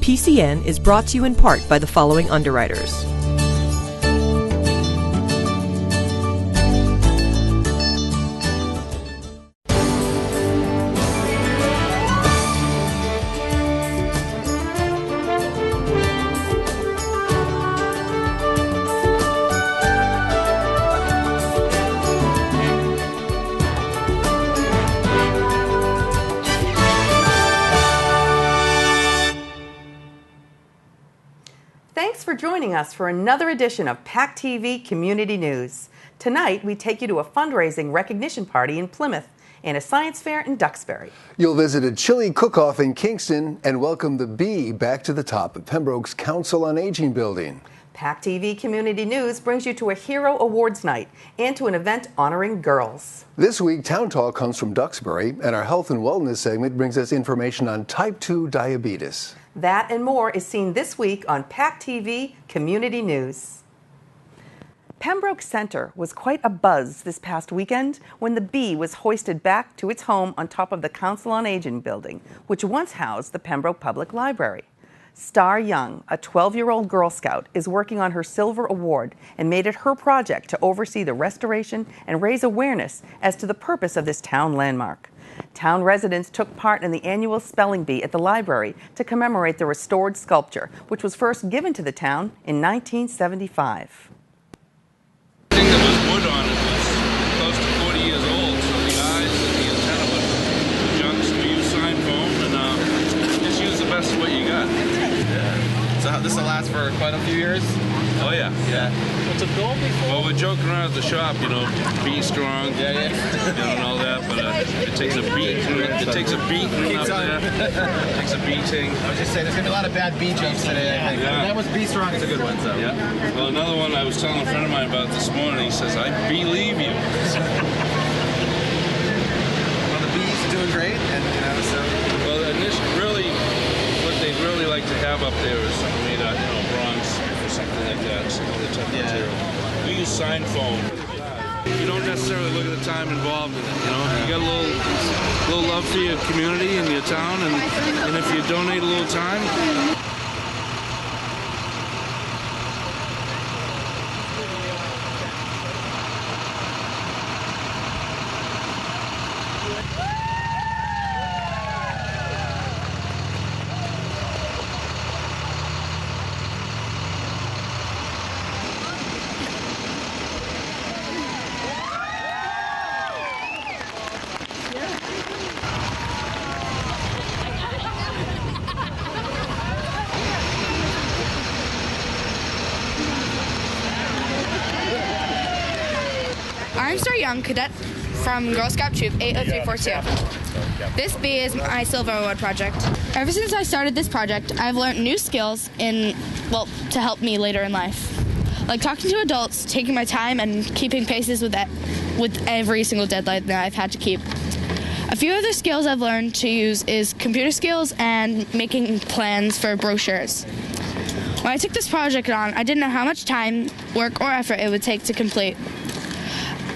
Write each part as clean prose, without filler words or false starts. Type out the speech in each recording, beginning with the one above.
PCN is brought to you in part by the following underwriters. Thanks for joining us for another edition of PACTV Community News. Tonight, we take you to a fundraising recognition party in Plymouth and a science fair in Duxbury. You'll visit a chili cook-off in Kingston and welcome the bee back to the top of Pembroke's Council on Aging building. PACTV Community News brings you to a Hero Awards night and to an event honoring girls. This week, Town Talk comes from Duxbury, and our health and wellness segment brings us information on type 2 diabetes. That and more is seen this week on PACTV Community News. Pembroke Center was quite a buzz this past weekend when the bee was hoisted back to its home on top of the Council on Aging building, which once housed the Pembroke Public Library. Star Young, a 12-year-old Girl Scout, is working on her Silver Award and made it her project to oversee the restoration and raise awareness as to the purpose of this town landmark. Town residents took part in the annual spelling bee at the library to commemorate the restored sculpture, which was first given to the town in 1975. The thing that was wood on it was close to 40 years old, so the eyes and the antenna was young, so we used sign foam and just use the best of what you got. Yeah. So this will last for quite a few years? Oh yeah. Yeah. What's it called before? Well, we're joking around at the shop, you know, be strong, and all that, but it takes a beat. It takes a beat up there. It takes a beating. I was just saying, there's going to be a lot of bad bee jokes today, I think. Yeah. That was Be Strong is a good one, so. Yeah. Well, another one I was telling a friend of mine about this morning, he says, I believe you. Well, the bees are doing great, and, you know, so. Well, and this really, what they'd really like to have up there is something made out, bronze or something like that, some other type of material. We use sign foam. You don't necessarily look at the time involved in it, you know. You got a little love for your community and your town, and if you donate a little time. I'm Star Young, cadet from Girl Scout Troop 80342. This bee is my Silver Award project. Ever since I started this project, I've learned new skills to help me later in life. Like talking to adults, taking my time, and keeping paces with every single deadline that I've had to keep. A few other skills I've learned to use is computer skills and making plans for brochures. When I took this project on, I didn't know how much time, work, or effort it would take to complete.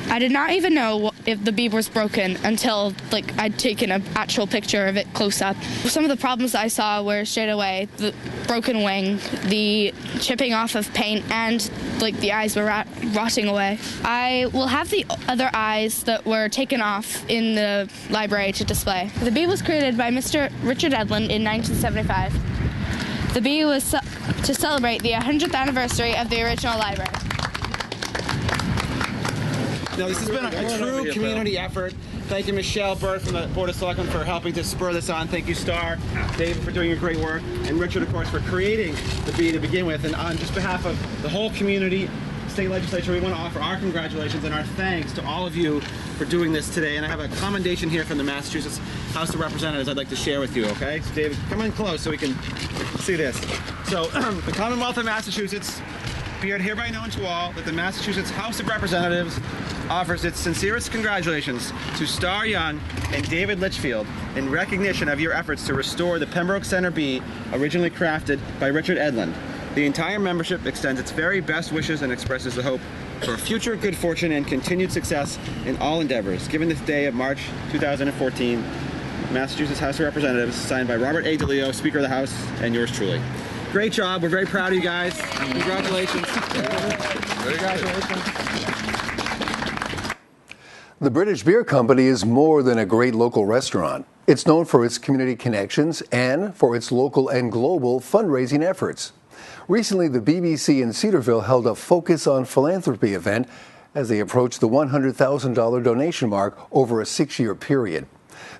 I did not even know if the bee was broken until I'd taken an actual picture of it close up. Some of the problems I saw were straight away the broken wing, the chipping off of paint, and the eyes were rotting away. I will have the other eyes that were taken off in the library to display. The bee was created by Mr. Richard Edlund in 1975. The bee was to celebrate the 100th anniversary of the original library. No, this has been a true community effort. Thank you, Michelle Bird from the Board of Selectmen for helping to spur this on. Thank you, Star, David for doing your great work, and Richard, of course, for creating the bee to begin with. And on just behalf of the whole community, state legislature, we want to offer our congratulations and our thanks to all of you for doing this today. And I have a commendation here from the Massachusetts House of Representatives I'd like to share with you, okay? So David, come in close so we can see this. So, the Commonwealth of Massachusetts, be it hereby known to all that the Massachusetts House of Representatives offers its sincerest congratulations to Star Young and David Litchfield in recognition of your efforts to restore the Pembroke Center bee originally crafted by Richard Edlund. The entire membership extends its very best wishes and expresses the hope for future good fortune and continued success in all endeavors. Given this day of March 2014, Massachusetts House of Representatives, signed by Robert A. DeLeo, Speaker of the House, and yours truly. Great job. We're very proud of you guys. Congratulations. Congratulations. The British Beer Company is more than a great local restaurant. It's known for its community connections and for its local and global fundraising efforts. Recently, the BBC in Cedarville held a Focus on Philanthropy event as they approached the $100,000 donation mark over a 6-year period.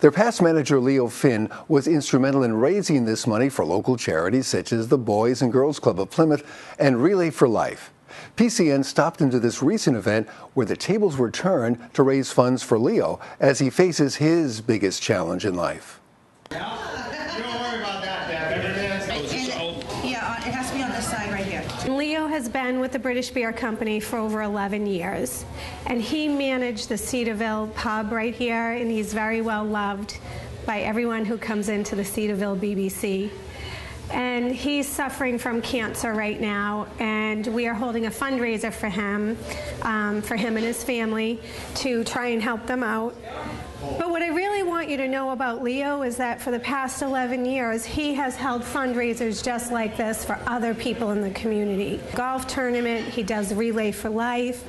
Their past manager, Leo Finn, was instrumental in raising this money for local charities such as the Boys and Girls Club of Plymouth and Relay for Life. PCN stopped into this recent event where the tables were turned to raise funds for Leo as he faces his biggest challenge in life. Don't worry about that, Dad. Yeah, it has to be on this side right here. Leo has been with the British Beer Company for over 11 years, and he managed the Cedarville pub right here, and he's very well loved by everyone who comes into the Cedarville BBC. And he's suffering from cancer right now, and we are holding a fundraiser for him and his family to try and help them out. But what I really want you to know about Leo is that for the past 11 years, he has held fundraisers just like this for other people in the community. Golf tournament, he does Relay for Life,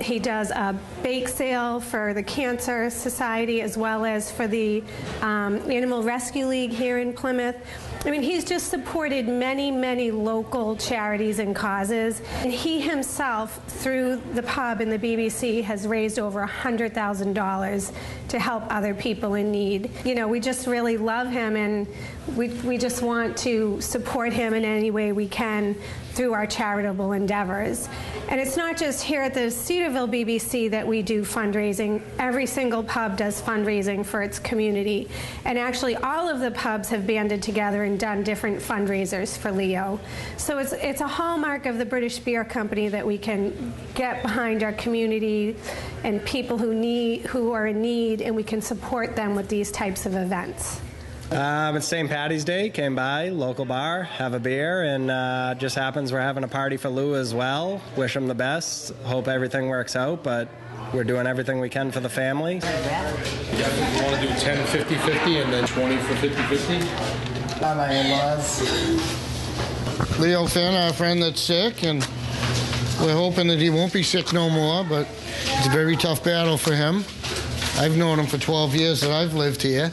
he does a bake sale for the Cancer Society as well as for the Animal Rescue League here in Plymouth. I mean, he's just supported many, many local charities and causes. And he himself, through the pub and the BBC, has raised over $100,000 to help other people in need. You know, we just really love him, and we just want to support him in any way we can through our charitable endeavors. And it's not just here at the Cedarville BBC that we do fundraising. Every single pub does fundraising for its community. And actually all of the pubs have banded together and done different fundraisers for Leo. So it's a hallmark of the British Beer Company that we can get behind our community and people who are in need, and we can support them with these types of events. It's St. Patty's Day, came by, local bar, have a beer, and just happens we're having a party for Lou as well. Wish him the best, hope everything works out, but we're doing everything we can for the family. You want to do 10, 50, 50, and then 20 for 50, 50? Hi, my in-laws. Leo Finn, our friend that's sick, and we're hoping that he won't be sick no more, but it's a very tough battle for him. I've known him for 12 years that I've lived here.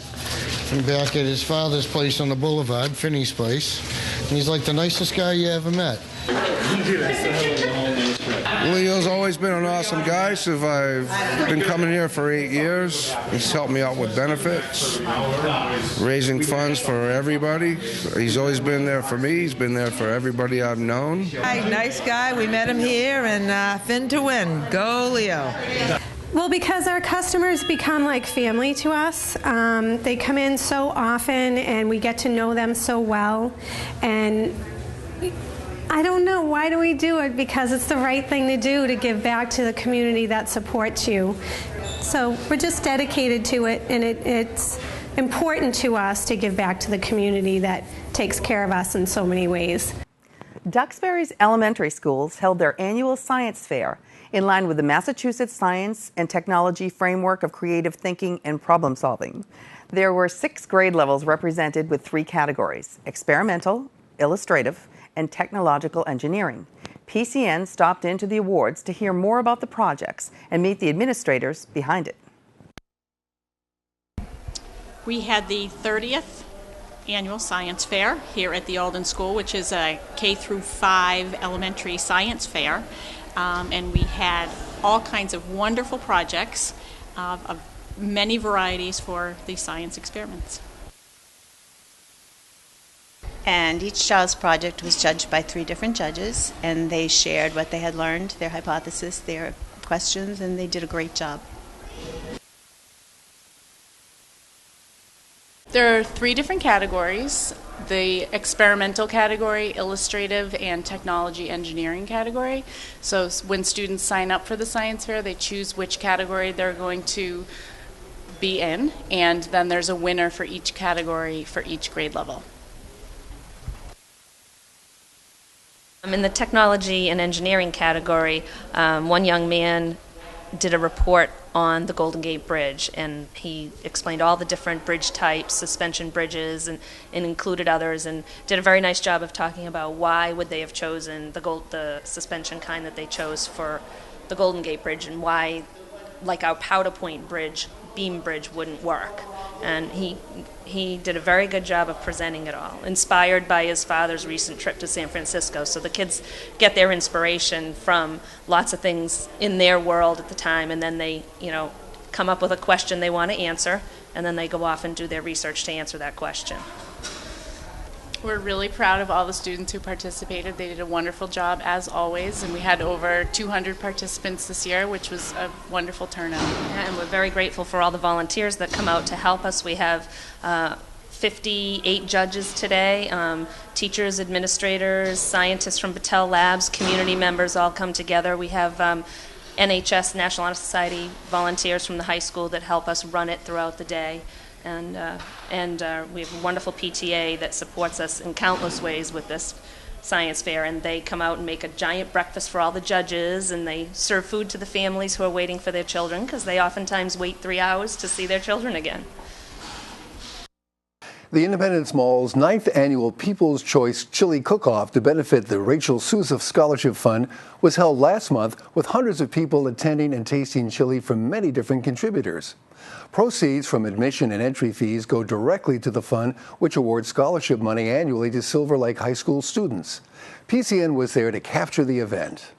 And back at his father's place on the boulevard, Finney's place. And he's like the nicest guy you ever met. Leo's always been an awesome guy, so I've been coming here for 8 years. He's helped me out with benefits, raising funds for everybody. He's always been there for me. He's been there for everybody I've known. Hi, nice guy. We met him here, and Finn to win. Go, Leo. Well, because our customers become like family to us. They come in so often, and we get to know them so well. And I don't know, why do we do it? Because it's the right thing to do, to give back to the community that supports you. So we're just dedicated to it, and it's important to us to give back to the community that takes care of us in so many ways. Duxbury's elementary schools held their annual science fair in line with the Massachusetts Science and Technology Framework of Creative Thinking and Problem Solving. There were 6 grade levels represented with 3 categories: experimental, illustrative, and technological engineering. PCN stopped into the awards to hear more about the projects and meet the administrators behind it. We had the 30th annual science fair here at the Alden School, which is a K through 5 elementary science fair. And we had all kinds of wonderful projects of many varieties for the science experiments. And each child's project was judged by 3 different judges, and they shared what they had learned, their hypothesis, their questions, and they did a great job. There are 3 different categories: the experimental category, illustrative, and technology engineering category. So when students sign up for the science fair, they choose which category they're going to be in, and then there's a winner for each category for each grade level. In the technology and engineering category, one young man did a report on the Golden Gate Bridge, and he explained all the different bridge types, suspension bridges, and included others, and did a very nice job of talking about why would they have chosen the suspension kind that they chose for the Golden Gate Bridge, and why, like our Powder Point Bridge, beam bridge wouldn't work. And he did a very good job of presenting it all, inspired by his father's recent trip to San Francisco. So the kids get their inspiration from lots of things in their world at the time, and then they, come up with a question they want to answer, and then they go off and do their research to answer that question. We're really proud of all the students who participated. They did a wonderful job, as always, and we had over 200 participants this year, which was a wonderful turnout. Yeah, and we're very grateful for all the volunteers that come out to help us. We have 58 judges today, teachers, administrators, scientists from Battelle Labs, community members all come together. We have NHS, National Honor Society volunteers from the high school that help us run it throughout the day. And we have a wonderful PTA that supports us in countless ways with this science fair, and they come out and make a giant breakfast for all the judges, and they serve food to the families who are waiting for their children, because they oftentimes wait 3 hours to see their children again. The Independence Mall's 9th annual People's Choice Chili Cook-Off to benefit the Rachel Souza Scholarship Fund was held last month, with hundreds of people attending and tasting chili from many different contributors. Proceeds from admission and entry fees go directly to the fund, which awards scholarship money annually to Silver Lake High School students. PCN was there to capture the event.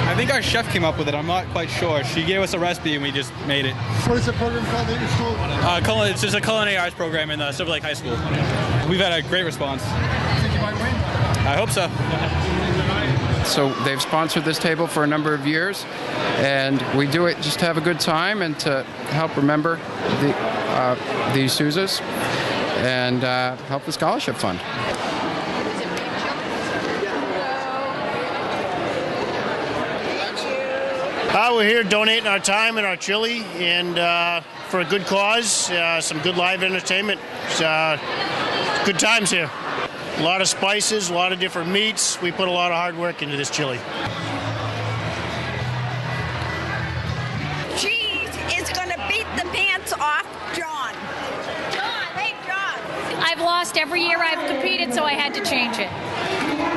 I think our chef came up with it. I'm not quite sure. She gave us a recipe and we just made it. What is the program called at your school? It's just a culinary arts program in Silver Lake High School. We've had a great response. Think you might win? I hope so. So they've sponsored this table for a number of years, and we do it just to have a good time and to help remember the Souzas and help the scholarship fund. We're here donating our time and our chili, and for a good cause, some good live entertainment. Good times here. A lot of spices, a lot of different meats. We put a lot of hard work into this chili. Cheese is going to beat the pants off John. Hey, John. I've lost every year I've competed, so I had to change it.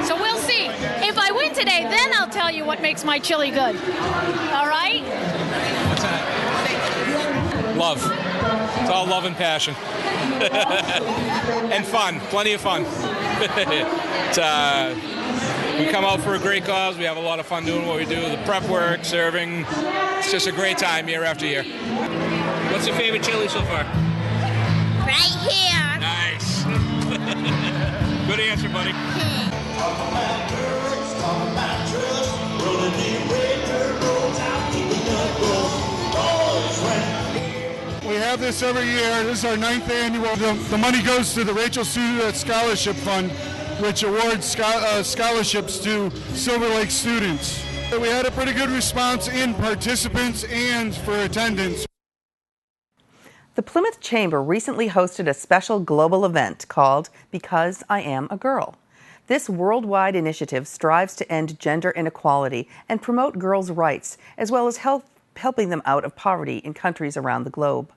So we'll see. If I win today, then I'll tell you what makes my chili good. All right? What's that? Love. It's all love and passion. And fun. Plenty of fun. We come out for a great cause. We have a lot of fun doing what we do. The prep work, serving. It's just a great time year after year. What's your favorite chili so far? Right here. Nice. Good answer, buddy. We have this every year. This is our 9th annual. The money goes to the Rachel Souza Scholarship Fund, which awards scholarships to Silver Lake students. We had a pretty good response in participants and for attendance. The Plymouth Chamber recently hosted a special global event called Because I Am a Girl. This worldwide initiative strives to end gender inequality and promote girls' rights, as well as helping them out of poverty in countries around the globe.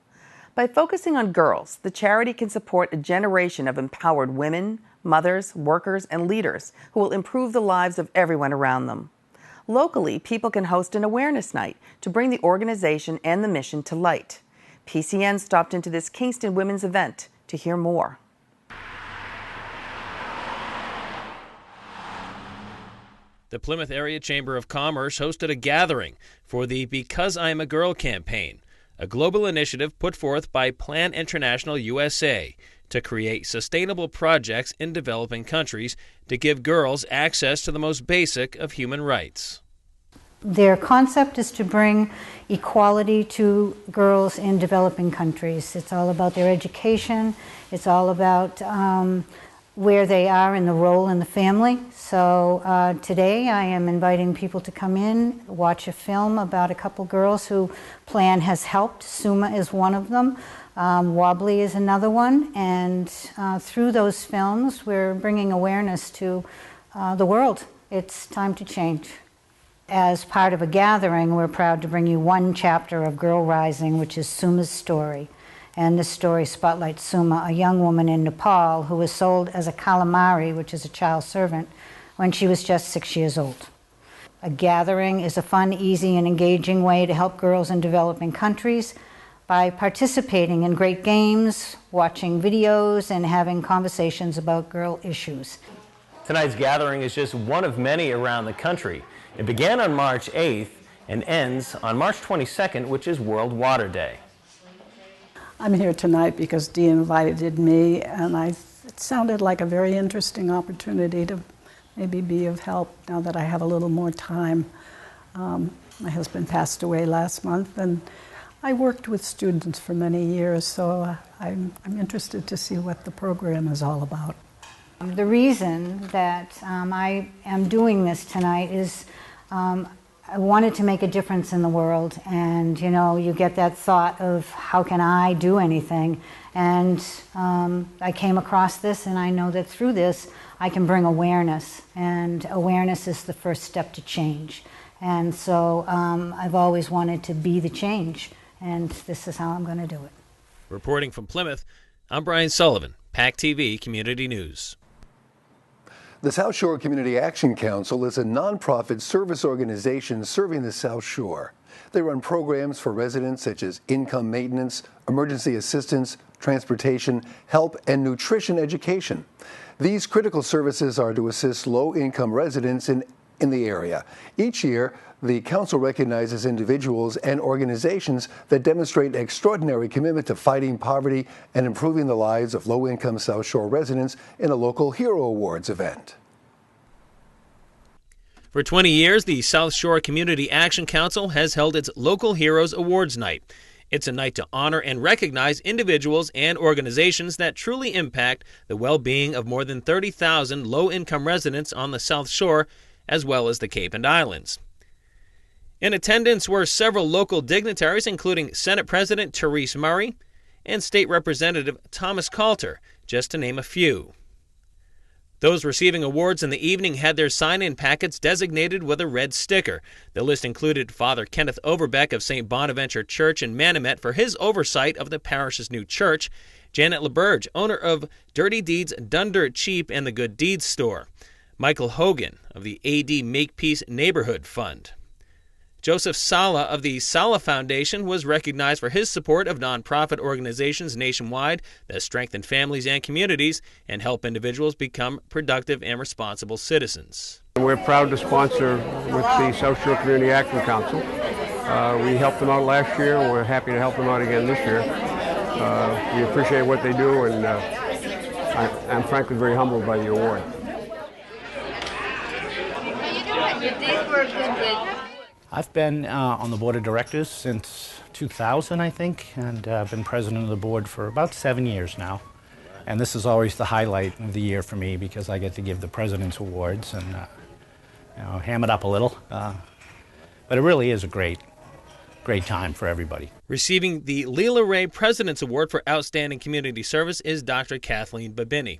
By focusing on girls, the charity can support a generation of empowered women, mothers, workers, and leaders who will improve the lives of everyone around them. Locally, people can host an awareness night to bring the organization and the mission to light. PCN stopped into this Kingston Women's event to hear more. The Plymouth Area Chamber of Commerce hosted a gathering for the Because I'm a Girl campaign, a global initiative put forth by Plan International USA to create sustainable projects in developing countries to give girls access to the most basic of human rights. Their concept is to bring equality to girls in developing countries. It's all about their education. It's all about where they are in the role in the family. So today I am inviting people to come in, watch a film about a couple girls who Plan has helped. Suma is one of them. Wobbly is another one. And through those films, we're bringing awareness to the world. It's time to change. As part of a gathering, we're proud to bring you one chapter of Girl Rising, which is Suma's story. And this story spotlights Suma, a young woman in Nepal who was sold as a calamari, which is a child servant, when she was just 6 years old. A gathering is a fun, easy, and engaging way to help girls in developing countries by participating in great games, watching videos, and having conversations about girl issues. Tonight's gathering is just one of many around the country. It began on March 8th and ends on March 22nd, which is World Water Day. I'm here tonight because Dee invited me, and it sounded like a very interesting opportunity to maybe be of help now that I have a little more time. My husband passed away last month, and I worked with students for many years, so I'm interested to see what the program is all about. The reason that I am doing this tonight is I wanted to make a difference in the world, and you know, you get that thought of how can I do anything, and I came across this, and I know that through this I can bring awareness, and awareness is the first step to change. And so I've always wanted to be the change, and this is how I'm going to do it. Reporting from Plymouth, I'm Brian Sullivan, PACTV Community News. The South Shore Community Action Council is a nonprofit service organization serving the South Shore. They run programs for residents such as income maintenance, emergency assistance, transportation, health, and nutrition education. These critical services are to assist low-income residents in the area. Each year, the council recognizes individuals and organizations that demonstrate extraordinary commitment to fighting poverty and improving the lives of low-income South Shore residents in a local Hero Awards event. For 20 years, the South Shore Community Action Council has held its Local Heroes Awards Night. It's a night to honor and recognize individuals and organizations that truly impact the well-being of more than 30,000 low-income residents on the South Shore, as well as the Cape and Islands. In attendance were several local dignitaries, including Senate President Therese Murray and State Representative Thomas Coulter, just to name a few. Those receiving awards in the evening had their sign-in packets designated with a red sticker. The list included Father Kenneth Overbeck of St. Bonaventure Church in Manomet for his oversight of the parish's new church, Janet LeBurge, owner of Dirty Deeds Dunder Cheap and the Good Deeds Store, Michael Hogan of the AD Makepeace Neighborhood Fund. Joseph Sala of the Sala Foundation was recognized for his support of nonprofit organizations nationwide that strengthen families and communities and help individuals become productive and responsible citizens. We're proud to sponsor with the South Shore Community Action Council. We helped them out last year, and we're happy to help them out again this year. We appreciate what they do, and I'm frankly very humbled by the award. I've been on the board of directors since 2000, I think, and I've been president of the board for about 7 years now. And this is always the highlight of the year for me because I get to give the President's Awards and ham it up a little. But it really is a great time for everybody. Receiving the Leela Ray President's Award for Outstanding Community Service is Dr. Kathleen Babini.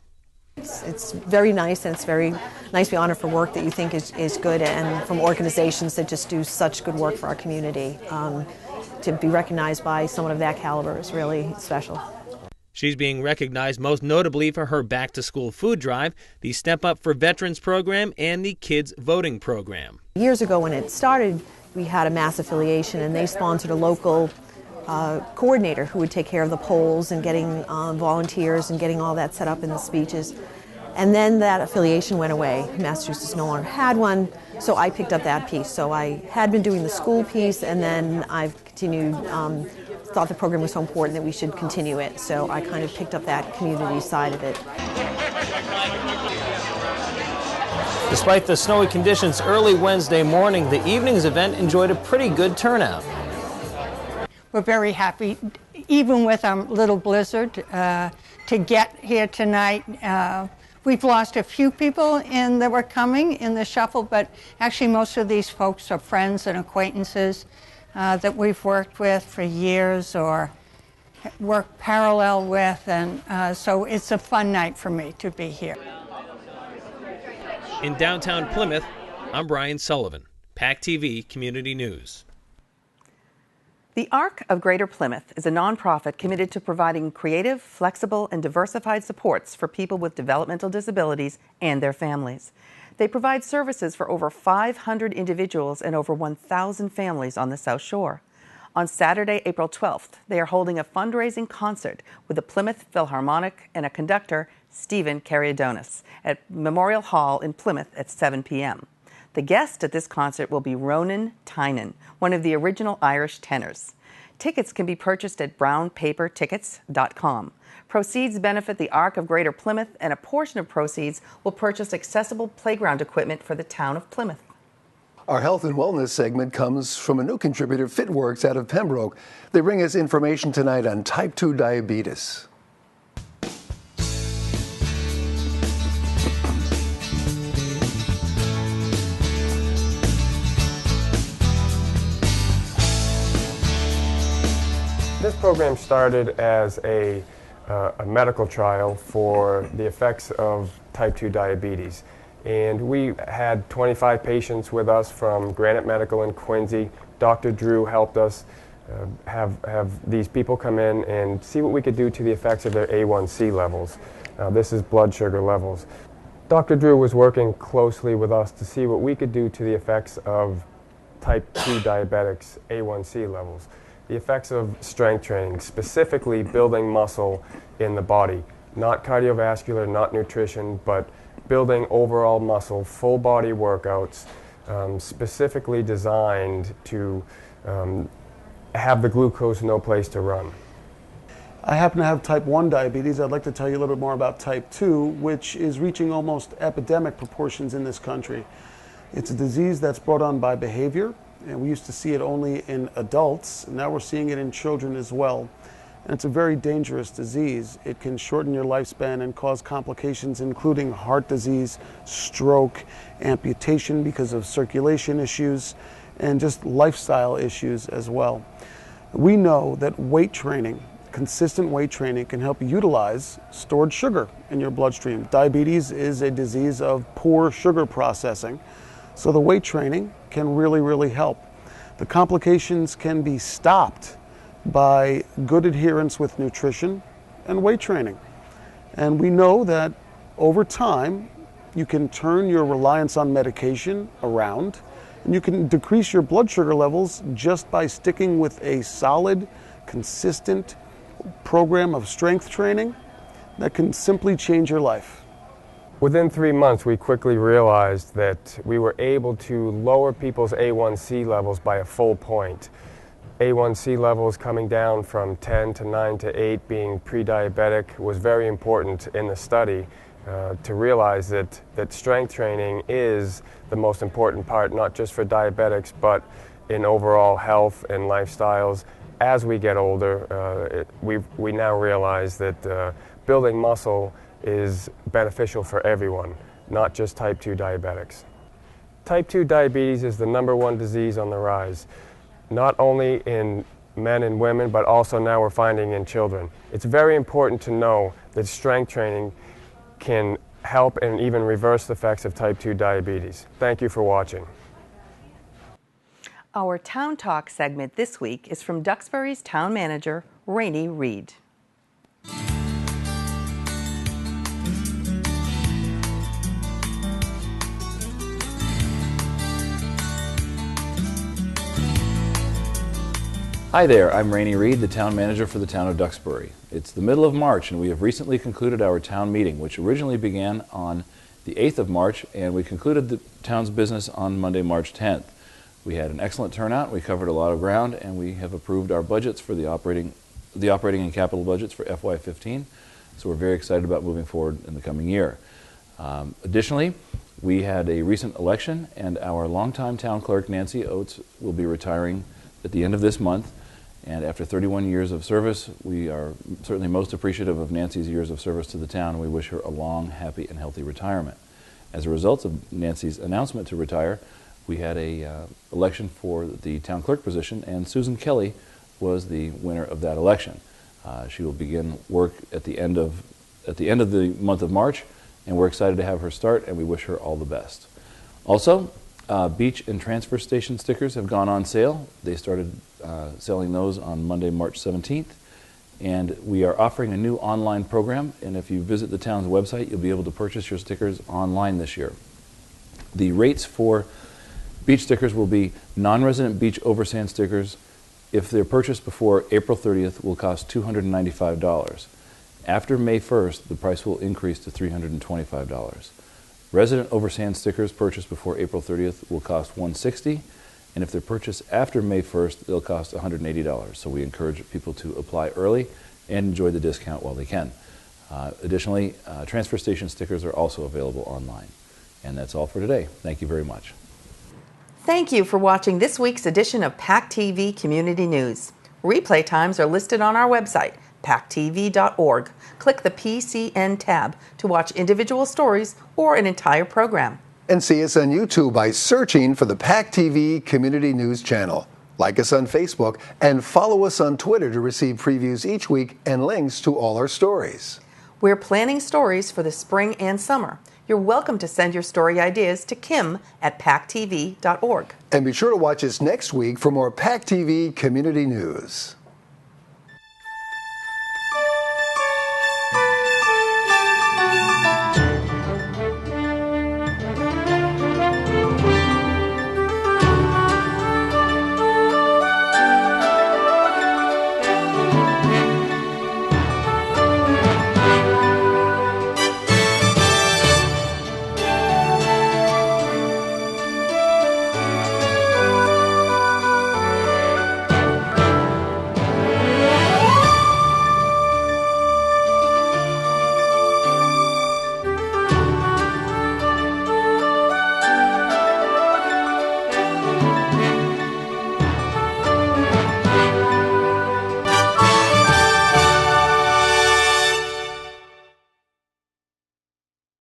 It's very nice, and it's very nice to be honored for work that you think is good, and from organizations that just do such good work for our community. To be recognized by someone of that caliber is really special. She's being recognized most notably for her back-to-school food drive, the Step Up for Veterans program, and the Kids Voting program. Years ago when it started, we had a mass affiliation, and they sponsored a local coordinator who would take care of the polls and getting volunteers and getting all that set up in the speeches. And then that affiliation went away. Massachusetts no longer had one, so I picked up that piece. So I had been doing the school piece, and then I've continued, thought the program was so important that we should continue it. So I kind of picked up that community side of it. Despite the snowy conditions early Wednesday morning, the evening's event enjoyed a pretty good turnout. We're very happy, even with a little blizzard, to get here tonight. We've lost a few people that were coming in the shuffle, but actually most of these folks are friends and acquaintances that we've worked with for years or worked parallel with, and so it's a fun night for me to be here. In downtown Plymouth, I'm Brian Sullivan, PACTV Community News. The Arc of Greater Plymouth is a nonprofit committed to providing creative, flexible, and diversified supports for people with developmental disabilities and their families. They provide services for over 500 individuals and over 1,000 families on the South Shore. On Saturday, April 12th, they are holding a fundraising concert with the Plymouth Philharmonic and a conductor, Stephen Carriodonis, at Memorial Hall in Plymouth at 7 p.m. The guest at this concert will be Ronan Tynan, one of the original Irish tenors. Tickets can be purchased at brownpapertickets.com. Proceeds benefit the Arc of Greater Plymouth, and a portion of proceeds will purchase accessible playground equipment for the town of Plymouth. Our health and wellness segment comes from a new contributor, FitWorks, out of Pembroke. They bring us information tonight on type 2 diabetes. This program started as a medical trial for the effects of type 2 diabetes. And we had 25 patients with us from Granite Medical in Quincy. Dr. Drew helped us have these people come in and see what we could do to the effects of their A1C levels. This is blood sugar levels. Dr. Drew was working closely with us to see what we could do to the effects of type 2 diabetics' A1C levels. The effects of strength training, specifically building muscle in the body, not cardiovascular, not nutrition, but building overall muscle, full body workouts, specifically designed to have the glucose no place to run. I happen to have type 1 diabetes. I'd like to tell you a little bit more about type 2, which is reaching almost epidemic proportions in this country. It's a disease that's brought on by behavior, and we used to see it only in adults. Now we're seeing it in children as well. And it's a very dangerous disease. It can shorten your lifespan and cause complications including heart disease, stroke, amputation because of circulation issues, and just lifestyle issues as well. We know that weight training, consistent weight training, can help you utilize stored sugar in your bloodstream. Diabetes is a disease of poor sugar processing, so the weight training can really help. The complications can be stopped by good adherence with nutrition and weight training. And we know that over time, you can turn your reliance on medication around, and you can decrease your blood sugar levels just by sticking with a solid, consistent program of strength training that can simply change your life. Within 3 months, we quickly realized that we were able to lower people's A1C levels by a full point. A1C levels coming down from 10 to 9 to 8 being pre-diabetic was very important in the study to realize that strength training is the most important part, not just for diabetics, but in overall health and lifestyles. As we get older, we now realize that building muscle is beneficial for everyone, not just type 2 diabetics. Type 2 diabetes is the #1 disease on the rise, not only in men and women, but also now we're finding in children. It's very important to know that strength training can help and even reverse the effects of type 2 diabetes. Thank you for watching. Our Town Talk segment this week is from Duxbury's town manager, Rainey Reed. Hi there, I'm Rainey Reed, the town manager for the town of Duxbury. It's the middle of March and we have recently concluded our town meeting, which originally began on the 8th of March, and we concluded the town's business on Monday, March 10th. We had an excellent turnout, we covered a lot of ground, and we have approved our budgets for the operating and capital budgets for FY15, so we're very excited about moving forward in the coming year. Additionally, We had a recent election, and our longtime town clerk, Nancy Oates, will be retiring at the end of this month. And after 31 years of service, we are certainly most appreciative of Nancy's years of service to the town, and we wish her a long, happy, and healthy retirement. As a result of Nancy's announcement to retire, we had a election for the town clerk position, and Susan Kelly was the winner of that election. She will begin work at the end of the month of March, and we're excited to have her start, and we wish her all the best. Also, beach and transfer station stickers have gone on sale. They started selling those on Monday, March 17th, and we are offering a new online program, and if you visit the town's website, you'll be able to purchase your stickers online this year. The rates for beach stickers will be non-resident beach oversand stickers. If they're purchased before April 30th, will cost $295. After May 1st, the price will increase to $325. Resident oversand stickers purchased before April 30th will cost $160, and if they're purchased after May 1st, they'll cost $180. So we encourage people to apply early and enjoy the discount while they can. Additionally, transfer station stickers are also available online. And that's all for today. Thank you very much. Thank you for watching this week's edition of PACTV Community News. Replay times are listed on our website, PACTV.org. Click the PCN tab to watch individual stories or an entire program. And see us on YouTube by searching for the PACTV Community News channel. Like us on Facebook and follow us on Twitter to receive previews each week and links to all our stories. We're planning stories for the spring and summer. You're welcome to send your story ideas to kim@pactv.org. And be sure to watch us next week for more PACTV Community News.